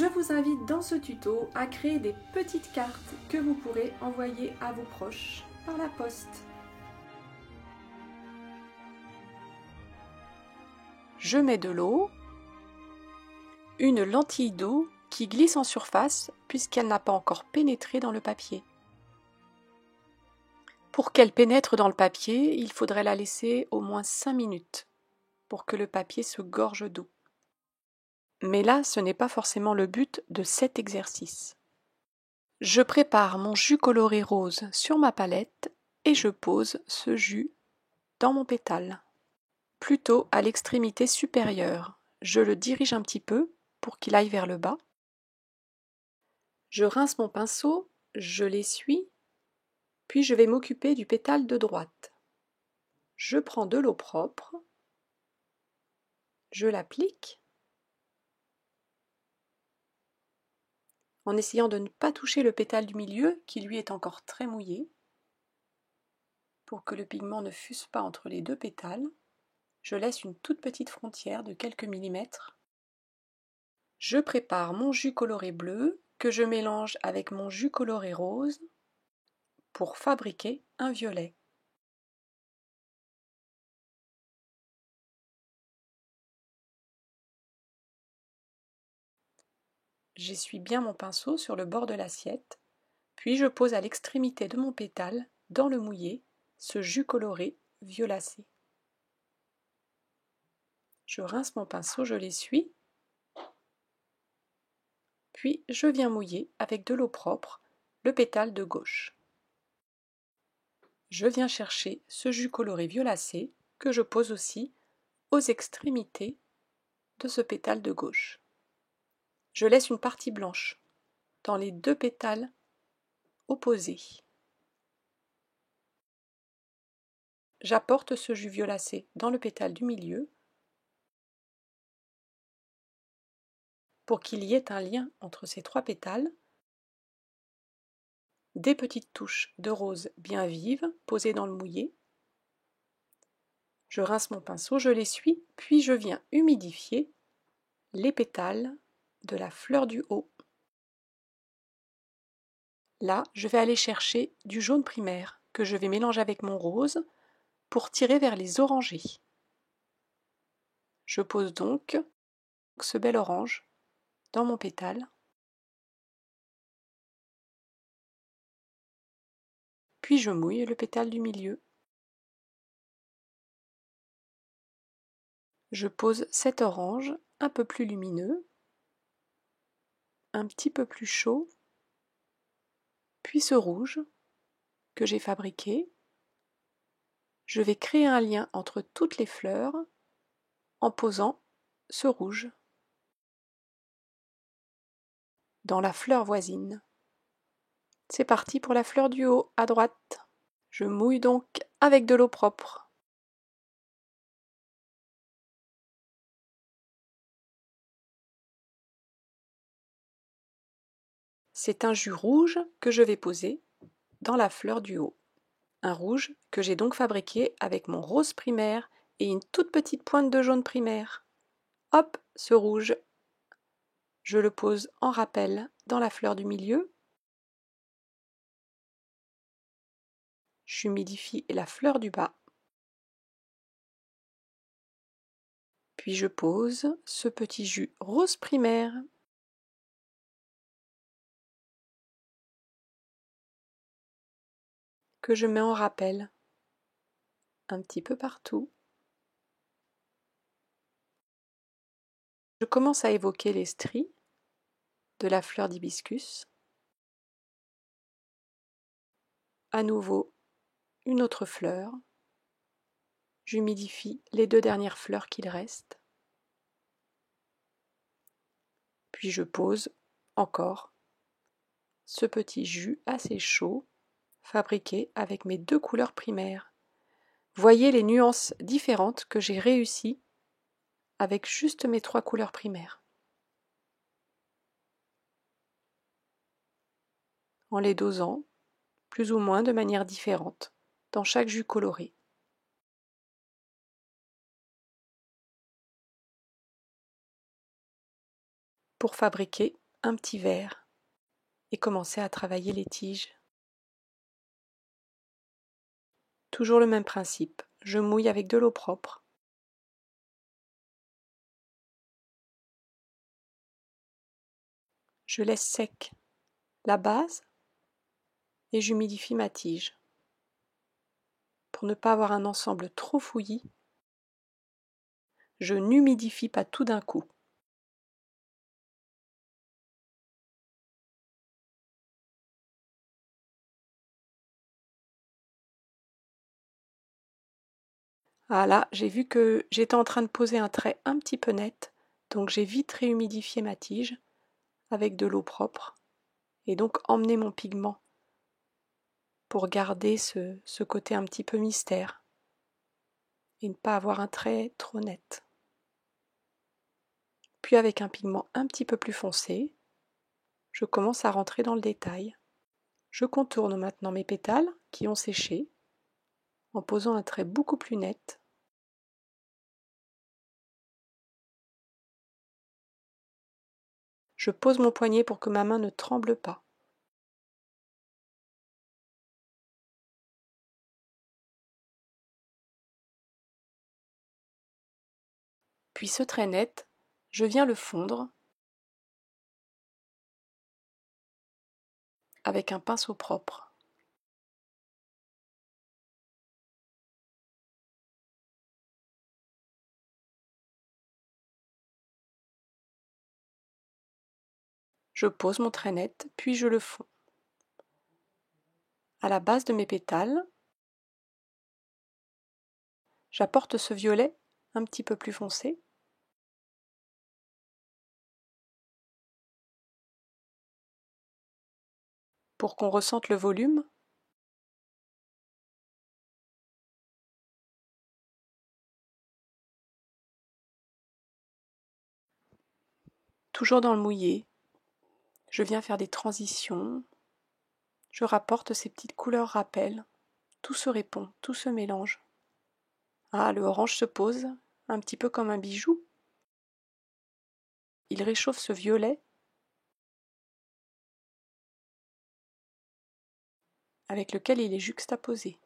Je vous invite dans ce tuto à créer des petites cartes que vous pourrez envoyer à vos proches par la poste. Je mets de l'eau, une lentille d'eau qui glisse en surface puisqu'elle n'a pas encore pénétré dans le papier. Pour qu'elle pénètre dans le papier, il faudrait la laisser au moins 5 minutes pour que le papier se gorge d'eau. Mais là, ce n'est pas forcément le but de cet exercice. Je prépare mon jus coloré rose sur ma palette et je pose ce jus dans mon pétale, plutôt à l'extrémité supérieure. Je le dirige un petit peu pour qu'il aille vers le bas. Je rince mon pinceau, je l'essuie, puis je vais m'occuper du pétale de droite. Je prends de l'eau propre, je l'applique, en essayant de ne pas toucher le pétale du milieu qui lui est encore très mouillé, pour que le pigment ne fuse pas entre les deux pétales. Je laisse une toute petite frontière de quelques millimètres. Je prépare mon jus coloré bleu que je mélange avec mon jus coloré rose pour fabriquer un violet. J'essuie bien mon pinceau sur le bord de l'assiette, puis je pose à l'extrémité de mon pétale, dans le mouillé, ce jus coloré violacé. Je rince mon pinceau, je l'essuie, puis je viens mouiller avec de l'eau propre le pétale de gauche. Je viens chercher ce jus coloré violacé que je pose aussi aux extrémités de ce pétale de gauche. Je laisse une partie blanche dans les deux pétales opposés. J'apporte ce jus violacé dans le pétale du milieu pour qu'il y ait un lien entre ces trois pétales. Des petites touches de rose bien vives posées dans le mouillé. Je rince mon pinceau, je l'essuie, puis je viens humidifier les pétales de la fleur du haut. Là, je vais aller chercher du jaune primaire que je vais mélanger avec mon rose pour tirer vers les orangés. Je pose donc ce bel orange dans mon pétale. Puis je mouille le pétale du milieu. Je pose cet orange un peu plus lumineux, un petit peu plus chaud, puis ce rouge que j'ai fabriqué. Je vais créer un lien entre toutes les fleurs en posant ce rouge dans la fleur voisine. C'est parti pour la fleur du haut à droite. Je mouille donc avec de l'eau propre. C'est un jus rouge que je vais poser dans la fleur du haut. Un rouge que j'ai donc fabriqué avec mon rose primaire et une toute petite pointe de jaune primaire. Hop, ce rouge, je le pose en rappel dans la fleur du milieu. J'humidifie la fleur du bas. Puis je pose ce petit jus rose primaire. Que je mets en rappel un petit peu partout. Je commence à évoquer les stries de la fleur d'hibiscus. À nouveau, une autre fleur. J'humidifie les deux dernières fleurs qu'il reste. Puis je pose encore ce petit jus assez chaud fabriqué avec mes deux couleurs primaires. Voyez les nuances différentes que j'ai réussi avec juste mes trois couleurs primaires. En les dosant plus ou moins de manière différente dans chaque jus coloré. Pour fabriquer un petit verre et commencer à travailler les tiges. Toujours le même principe, je mouille avec de l'eau propre. Je laisse sec la base et j'humidifie ma tige. Pour ne pas avoir un ensemble trop fouillis, je n'humidifie pas tout d'un coup. Voilà, j'ai vu que j'étais en train de poser un trait un petit peu net, donc j'ai vite réhumidifié ma tige avec de l'eau propre et donc emmené mon pigment pour garder ce côté un petit peu mystère et ne pas avoir un trait trop net. Puis avec un pigment un petit peu plus foncé, je commence à rentrer dans le détail. Je contourne maintenant mes pétales qui ont séché en posant un trait beaucoup plus net. Je pose mon poignet pour que ma main ne tremble pas. Puis ce trait net, je viens le fondre avec un pinceau propre. Je pose mon trait net, puis je le fonds. À la base de mes pétales, j'apporte ce violet un petit peu plus foncé. Pour qu'on ressente le volume. Toujours dans le mouillé, je viens faire des transitions, je rapporte ces petites couleurs rappels, tout se répond, tout se mélange. Ah, le orange se pose, un petit peu comme un bijou. Il réchauffe ce violet avec lequel il est juxtaposé.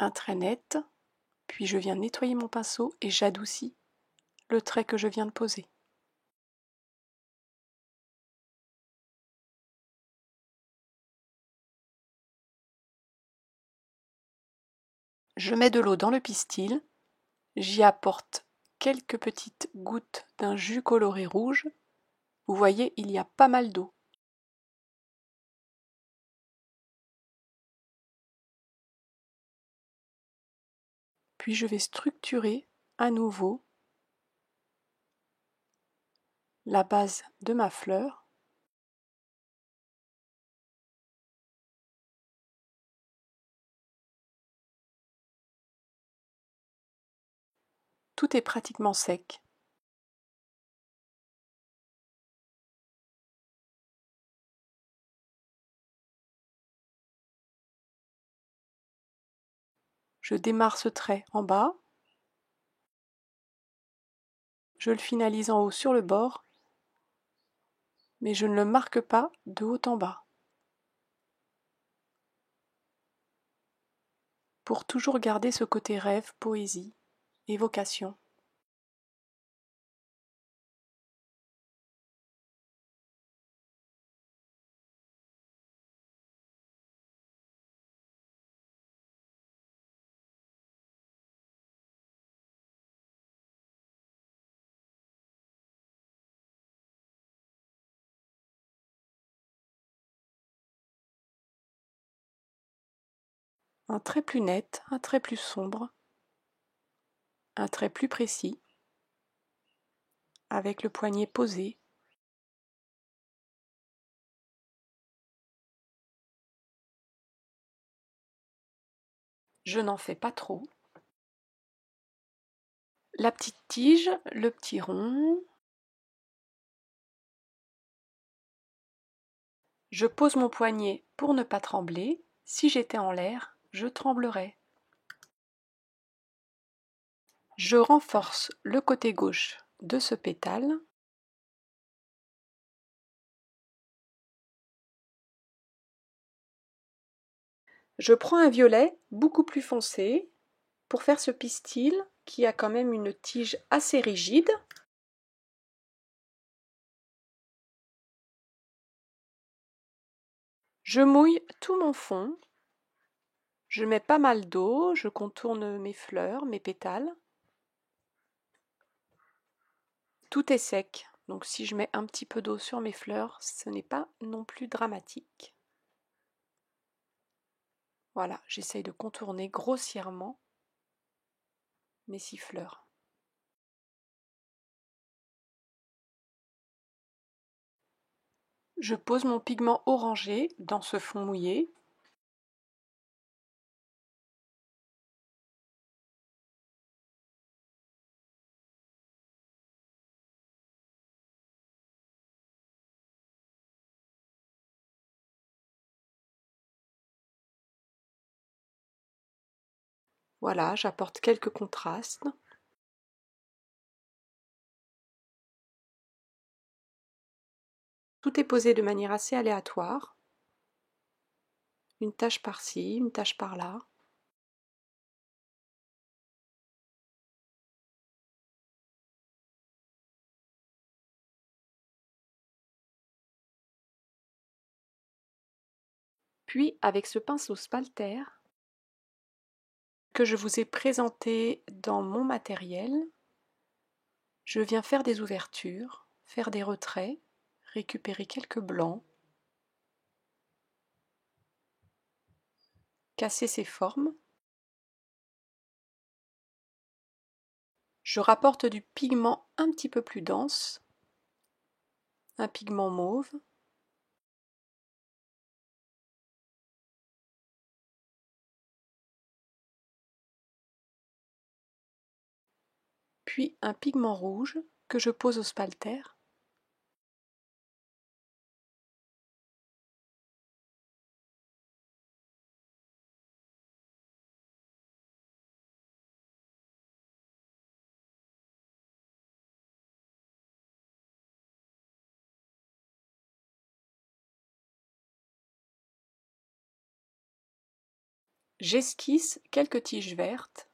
Un trait net, puis je viens nettoyer mon pinceau et j'adoucis le trait que je viens de poser. Je mets de l'eau dans le pistil, j'y apporte quelques petites gouttes d'un jus coloré rouge. Vous voyez, il y a pas mal d'eau. Puis je vais structurer à nouveau la base de ma fleur. Tout est pratiquement sec. Je démarre ce trait en bas, je le finalise en haut sur le bord, mais je ne le marque pas de haut en bas. Pour toujours garder ce côté rêve, poésie, évocation. Un trait plus net, un trait plus sombre, un trait plus précis, avec le poignet posé. Je n'en fais pas trop. La petite tige, le petit rond. Je pose mon poignet Pour ne pas trembler, si j'étais en l'air, je tremblerais. Je renforce le côté gauche de ce pétale. Je prends un violet beaucoup plus foncé pour faire ce pistil qui a quand même une tige assez rigide. Je mouille tout mon fond. Je mets pas mal d'eau, je contourne mes fleurs, mes pétales. Tout est sec, donc si je mets un petit peu d'eau sur mes fleurs, ce n'est pas non plus dramatique. Voilà, j'essaye de contourner grossièrement mes 6 fleurs. Je pose mon pigment orangé dans ce fond mouillé. Voilà, j'apporte quelques contrastes. Tout est posé de manière assez aléatoire. Une tache par-ci, une tache par-là. Puis, avec ce pinceau spalter que je vous ai présenté dans mon matériel, je viens faire des ouvertures, faire des retraits, récupérer quelques blancs, casser ces formes. Je rapporte du pigment un petit peu plus dense, un pigment mauve. Puis un pigment rouge que je pose au spalter. J'esquisse quelques tiges vertes.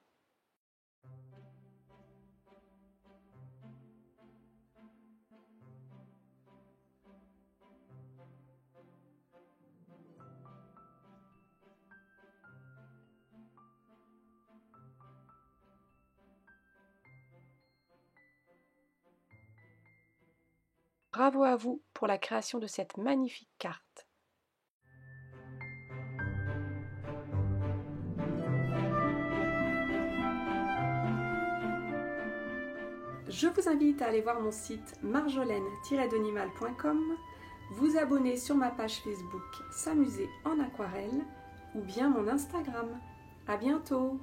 Bravo à vous pour la création de cette magnifique carte. Je vous invite à aller voir mon site marjolaine-denimal.com, vous abonner sur ma page Facebook S'amuser en aquarelle ou bien mon Instagram. À bientôt!